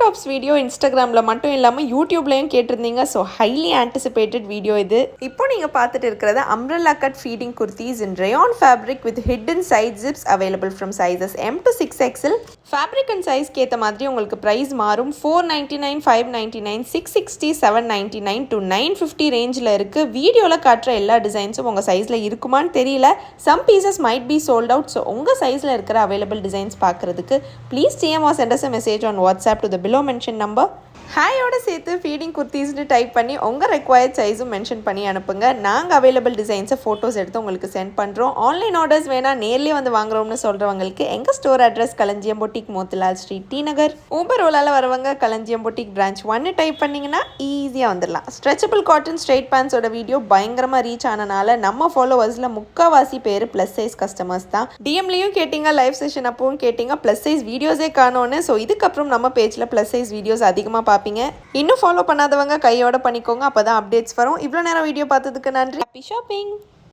Tops video இன்ஸ்டாகிராமில் மட்டும் இல்லாமல் யூடியூப்லேயும் கேட்டிருந்தீங்க. ஸோ ஹைலி ஆன்டிசிபேட்டட் வீடியோ இது. இப்போ நீங்கள் பார்த்துட்டு இருக்கிறது umbrella cut feeding kurtis in rayon fabric with hidden side zips available from sizes M to 6XL. Fabric and சைஸ்க்கு ஏற்ற மாதிரி உங்களுக்கு ப்ரைஸ் மாறும். $499, $599, $660, $799 to $950 ரேஞ்சில் இருக்குது. வீடியோவில் காட்டுற எல்லா டிசைன்ஸும் உங்கள் சைஸில் இருக்குமான்னு தெரியல. Some pieces might be sold out. So உங்கள் சைஸில் இருக்கிற அவைலபிள் டிசைன்ஸ் பார்க்குறதுக்கு please DM or send us a message on WhatsApp to the below mentioned number. ஹாயோட சேர்த்து ஃபீடிங் குர்த்திஸ்னு டைப் பண்ணி உங்கள் ரெக்வயர்ட் சைஸும் மென்ஷன் பண்ணி அனுப்புங்க. நாங்கள் அவைலபிள் டிசைன்ஸை ஃபோட்டோஸ் எடுத்து உங்களுக்கு சென்ட் பண்ணுறோம். ஆன்லைன் ஆர்டர்ஸ் வேணால் நேர்லேயே வந்து வாங்குறோம்னு சொல்கிறவங்களுக்கு எங்கள் ஸ்டோர் அட்ரஸ் களஞ்சியம் பொட்டிக், மோத்திலால் ஸ்ட்ரீட், டி நகர். ஊபர் ஓலாவில் வரவங்க களஞ்சியம் பொட்டிக் பிரான்ச் 1 டைப் பண்ணிங்கன்னா ஈஸியாக வந்துடலாம். ஸ்ட்ரெச்சபிள் காட்டன் ஸ்ட்ரெயிட் பேண்ட்ஸோட வீடியோ பயங்கரமாக ரீச் ஆனனால நம்ம ஃபாலோவர்ஸில் முக்கால்வாசி பேர் ப்ளஸ் சைஸ் கஸ்டமர்ஸ் தான். டிஎம்லேயும் கேட்டிங்க, லைவ் செஷன் அப்பவும் கேட்டிங்க, ப்ளஸ் சைஸ் வீடியோஸே காணோன்னு. ஸோ இதுக்கப்புறம் நம்ம பேஜில் ப்ளஸ் சைஸ் வீடியோஸ் அதிகமாக பார்ப்பீங்க. இன்னும் ஃபாலோ பண்ணாதவங்க கையோட பண்ணிக்கோங்க, அப்பதான் அப்டேட்ஸ் வரும். இவ்வளோ நேரம் வீடியோ பார்த்ததுக்கு நன்றி. Happy shopping.